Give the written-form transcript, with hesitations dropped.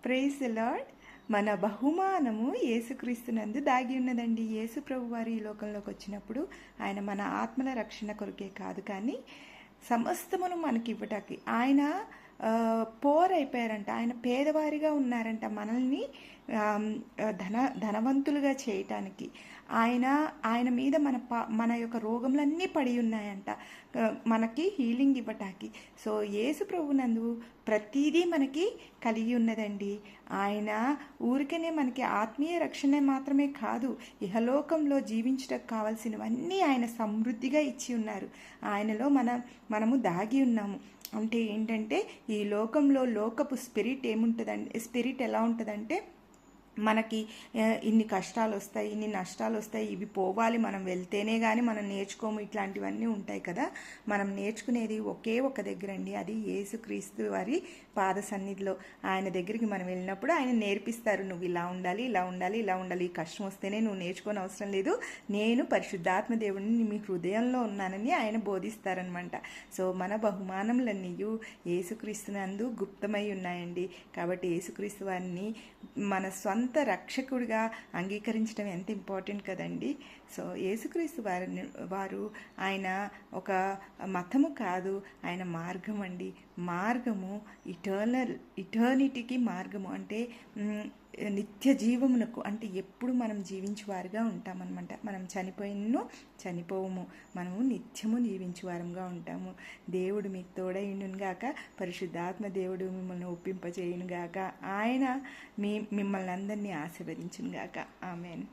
Praise the lord. మన బహుమానము యేసుక్రీస్తునందు దాగి ఉన్నదండి. యేసు ప్రభు వారు ఈ లోకంలోకి వచ్చినప్పుడు ఆయన మన ఆత్మల రక్షణ కొరకే కాదు, కానీ సమస్తమును మనకి ఇవ్వటానికి ఆయన పోర్ అయిపోయారంట. ఆయన పేదవారిగా ఉన్నారంట. మనల్ని ధనవంతులుగా చేయటానికి ఆయన మీద మన యొక్క రోగములన్నీ పడి ఉన్నాయంట, మనకి హీలింగ్ ఇవ్వటానికి. సో యేసు ప్రభునందు ప్రతిదీ మనకి కలిగి ఉన్నదండి. ఆయన ఊరికనే మనకి ఆత్మీయ రక్షణ మాత్రమే కాదు, ఇహలోకంలో జీవించడానికి కావాల్సినవన్నీ ఆయన సమృద్ధిగా ఇచ్చి ఉన్నారు. ఆయనలో మనము దాగి ఉన్నాము. అంటే ఏంటంటే, ఈ లోకంలో లోకపు స్పిరిట్ ఎలా ఉంటుందంటే, మనకి ఇన్ని కష్టాలు వస్తాయి, ఇన్ని నష్టాలు వస్తాయి, ఇవి పోవాలి, మనం వెళ్తేనే కానీ మనం నేర్చుకోము, ఇట్లాంటివన్నీ ఉంటాయి కదా. మనం నేర్చుకునేది ఒకే ఒక దగ్గర అండి, అది యేసుక్రీస్తు వారి పాద సన్నిధిలో. ఆయన దగ్గరికి మనం వెళ్ళినప్పుడు ఆయన నేర్పిస్తారు, నువ్వు ఇలా ఉండాలి, ఇలా ఉండాలి, ఇలా ఉండాలి. ఈ కష్టం వస్తేనే నువ్వు నేర్చుకోని అవసరం లేదు, నేను పరిశుద్ధాత్మ దేవుడిని మీ హృదయంలో ఉన్నానని ఆయన బోధిస్తారనమాట. సో మన బహుమానములన్నీ యేసుక్రీస్తునందు గుప్తమై ఉన్నాయండి. కాబట్టి యేసుక్రీస్తు వారిని మన స్వంత రక్షకుడిగా అంగీకరించడం ఎంత ఇంపార్టెంట్ కదండి. సో యేసుక్రీస్తు వారు ఆయన ఒక మతము కాదు, ఆయన మార్గం అండి. మార్గము ఇటర్నిటీకి మార్గము అంటే నిత్య జీవమునకు, అంటే ఎప్పుడు మనం జీవించువారుగా ఉంటామన్నమాట. మనం చనిపోవము, మనము నిత్యము జీవించువారంగా ఉంటాము. దేవుడు మీకు తోడైండునుగాక, పరిశుద్ధాత్మ దేవుడు మిమ్మల్ని ఒప్పింపజేయునుగాక, ఆయన మిమ్మల్ని అందరినీ ఆశీర్వదించునుగాక. ఆమెన్.